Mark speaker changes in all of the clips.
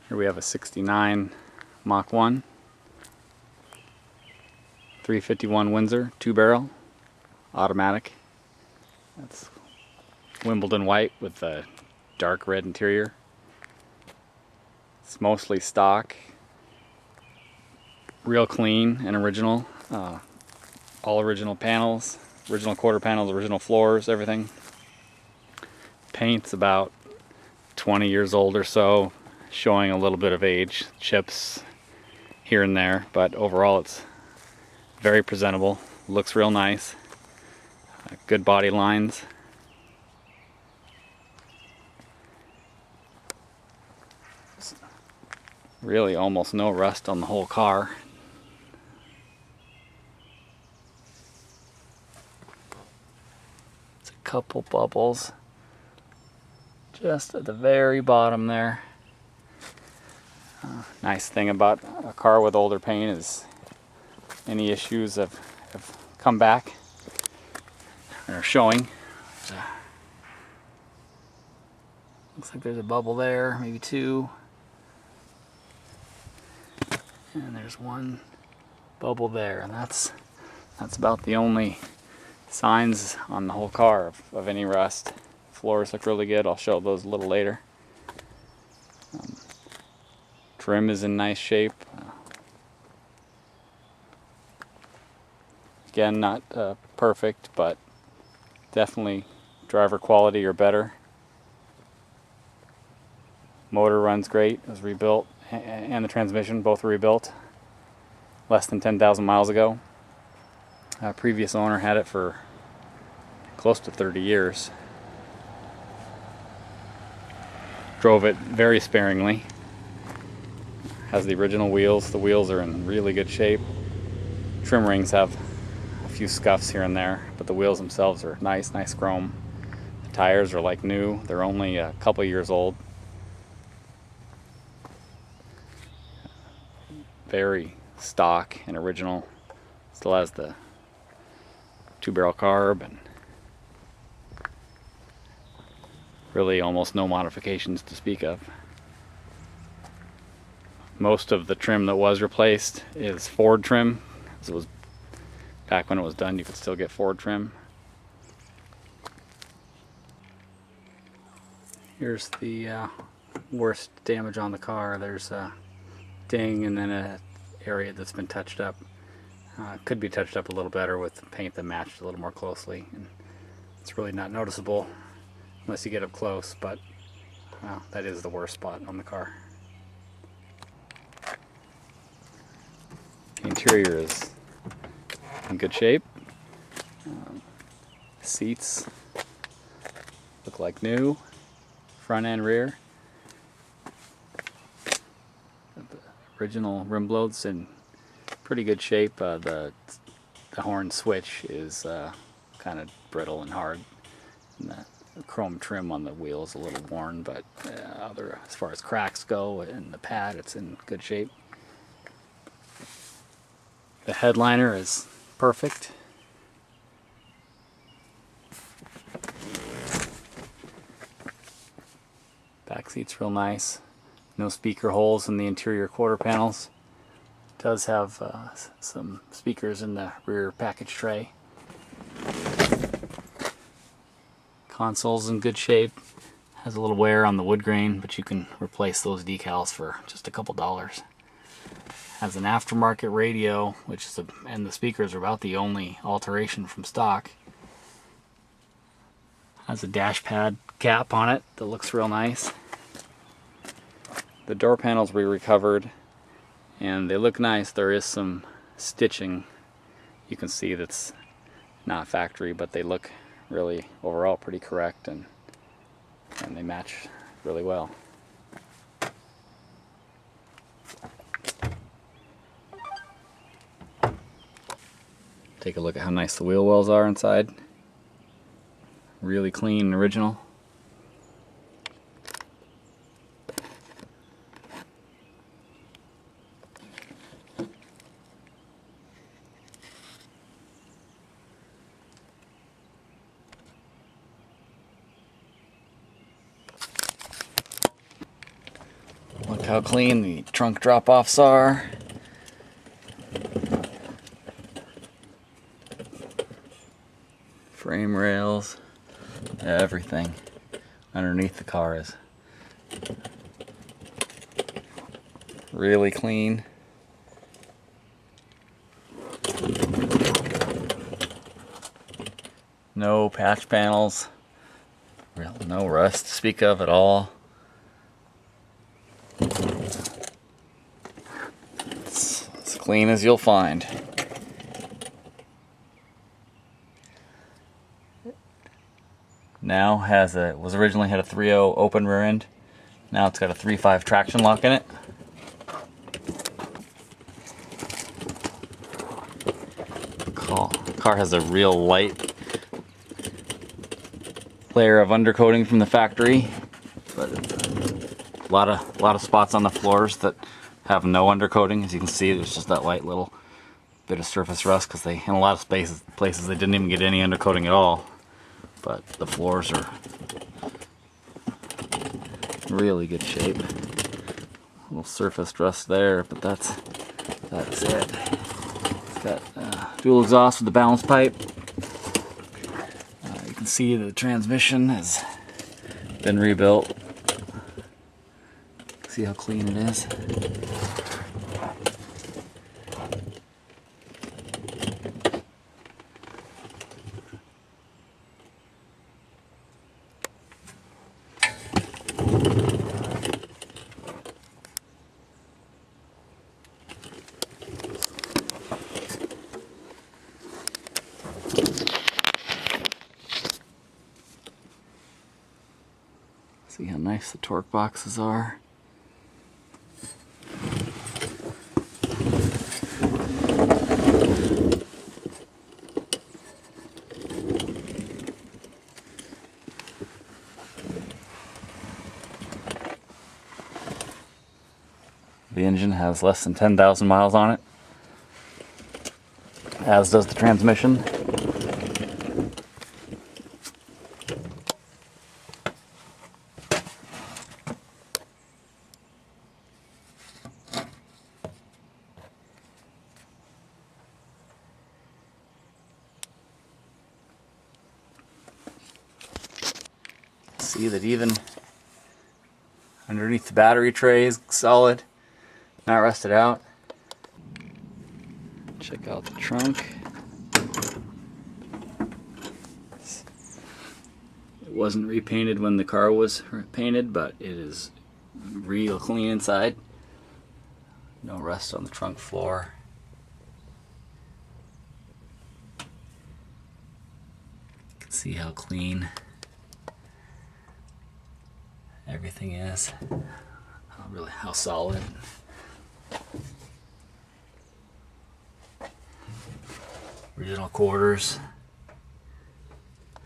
Speaker 1: Here we have a 69 Mach 1, 351 Windsor, 2-barrel, automatic. That's Wimbledon white with a dark red interior. It's mostly stock, real clean and original. All original panels, original quarter panels, original floors, everything. Paint's about 20 years old or so, showing a little bit of age, chips here and there, but overall it's very presentable, looks real nice, good body lines. Really almost no rust on the whole car. It's a couple bubbles just at the very bottom there. Nice thing about a car with older paint is any issues have come back and are showing. Looks like there's a bubble there, maybe two. And there's one bubble there, and that's about the only signs on the whole car of any rust. Floors look really good. I'll show those a little later. Trim is in nice shape. Again, not perfect, but definitely driver quality or better. Motor runs great. It was rebuilt, and the transmission both were rebuilt less than 10,000 miles ago. Previous owner had it for close to 30 years. Drove it very sparingly. Has the original wheels. The wheels are in really good shape. Trim rings have a few scuffs here and there, but the wheels themselves are nice chrome. The tires are like new. They're only a couple years old. Very stock and original. Still has the 2-barrel carb and really almost no modifications to speak of. Most of the trim that was replaced is Ford trim. It was back when it was done, you could still get Ford trim. Here's the worst damage on the car. There's a ding and then an area that's been touched up. Could be touched up a little better with paint that matched a little more closely. And it's really not noticeable unless you get up close, but that is the worst spot on the car. The interior is in good shape. Seats look like new, front and rear. The original rim blades in pretty good shape. The horn switch is kind of brittle and hard. And the chrome trim on the wheel is a little worn, but as far as cracks go and the pad, it's in good shape. The headliner is perfect. Back seat's real nice. No speaker holes in the interior quarter panels. It does have some speakers in the rear package tray. Console's in good shape. Has a little wear on the wood grain, but you can replace those decals for just a couple dollars. Has an aftermarket radio, and the speakers are about the only alteration from stock. Has a dash pad cap on it that looks real nice. The door panels we recovered, and they look nice. There is some stitching you can see that's not factory, but they look really overall pretty correct, and they match really well. Take a look at how nice the wheel wells are inside. Really clean and original. Look how clean the trunk drop-offs are. Frame rails, everything underneath the car is really clean. No patch panels, no rust to speak of at all. It's as clean as you'll find. Now was originally had a 3.0 open rear end. Now it's got a 3.5 traction lock in it. Car has a real light layer of undercoating from the factory, but a lot of spots on the floors that have no undercoating. As you can see, there's just that light little bit of surface rust because in a lot of places they didn't even get any undercoating at all. But the floors are really good shape. A little surface rust there, but that's it. It's got dual exhaust with the balance pipe. You can see the transmission has been rebuilt. See how clean it is. See how nice the torque boxes are. The engine has less than 10,000 miles on it, as does the transmission. See that even underneath the battery tray is solid, not rusted out. Check out the trunk. It wasn't repainted when the car was painted, but it is real clean inside. No rust on the trunk floor. You can see how clean everything is, how solid. Original quarters.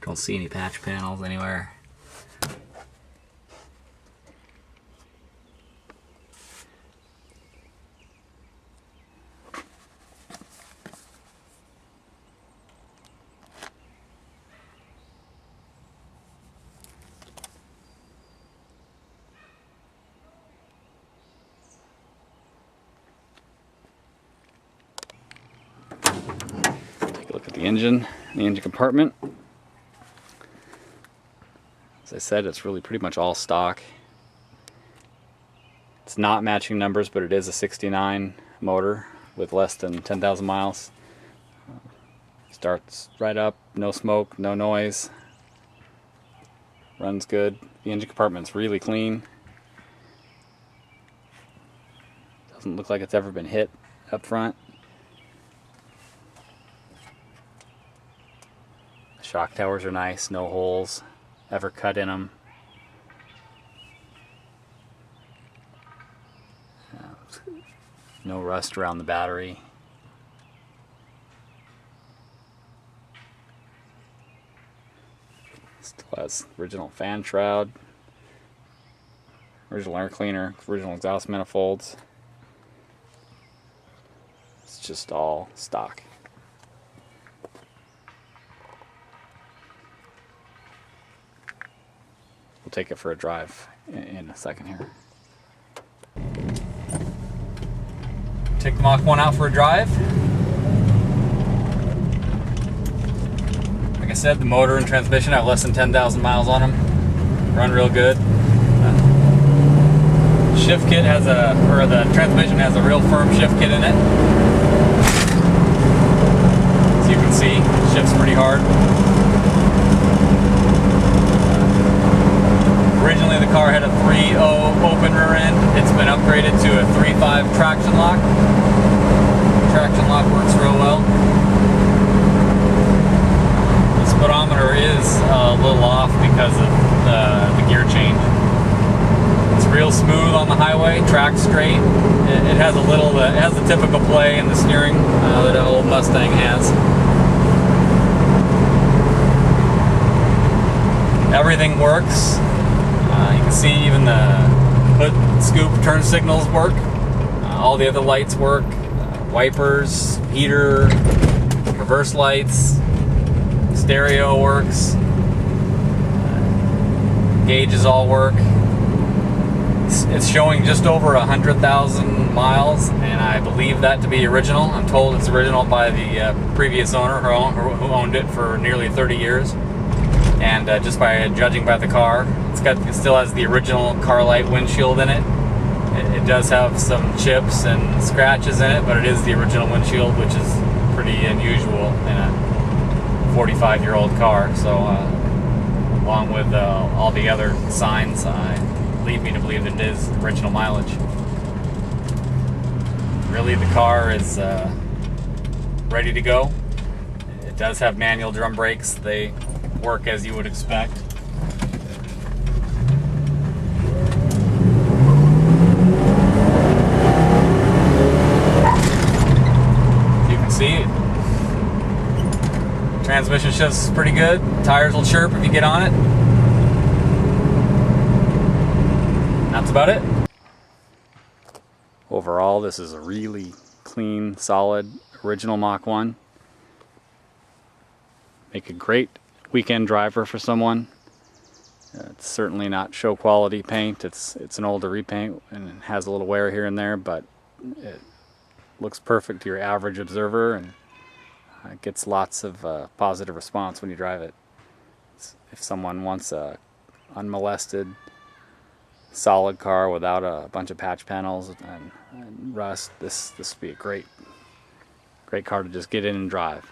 Speaker 1: Don't see any patch panels anywhere. Look at the engine compartment. As I said, it's really pretty much all stock. It's not matching numbers, but it is a 69 motor with less than 10,000 miles. Starts right up, no smoke, no noise. Runs good. The engine compartment's really clean. Doesn't look like it's ever been hit up front. Shock towers are nice, no holes ever cut in them. No rust around the battery. Still has original fan shroud, original air cleaner, original exhaust manifolds. It's just all stock. We'll take it for a drive in a second here. Take the Mach 1 out for a drive. Like I said, the motor and transmission have less than 10,000 miles on them. Run real good. Shift kit has the transmission has a real firm shift kit in it. As you can see, it shifts pretty hard. Originally the car had a 3.0 open rear end. It's been upgraded to a 3.5 traction lock. Traction lock works real well. The speedometer is a little off because of the gear change. It's real smooth on the highway, track straight. It has it has the typical play in the steering that an old Mustang has. Everything works. You can see even the hood scoop turn signals work. All the other lights work. Wipers, heater, reverse lights, stereo works. Gauges all work. It's showing just over 100,000 miles, and I believe that to be original. I'm told it's original by the previous owner who owned it for nearly 30 years. And just by judging by the car, it still has the original Carlite windshield in it. It does have some chips and scratches in it, but it is the original windshield, which is pretty unusual in a 45-year-old car. So, along with all the other signs, lead me to believe that it is original mileage. Really, the car is ready to go. It does have manual drum brakes. They work as you would expect. You can see transmission shifts pretty good. Tires will chirp if you get on it. That's about it. Overall, this is a really clean, solid, original Mach 1. Make a great weekend driver for someone. It's certainly not show quality paint. It's an older repaint and it has a little wear here and there, but it looks perfect to your average observer, and it gets lots of positive response when you drive it. If someone wants a unmolested, solid car without a bunch of patch panels and rust, this would be a great car to just get in and drive.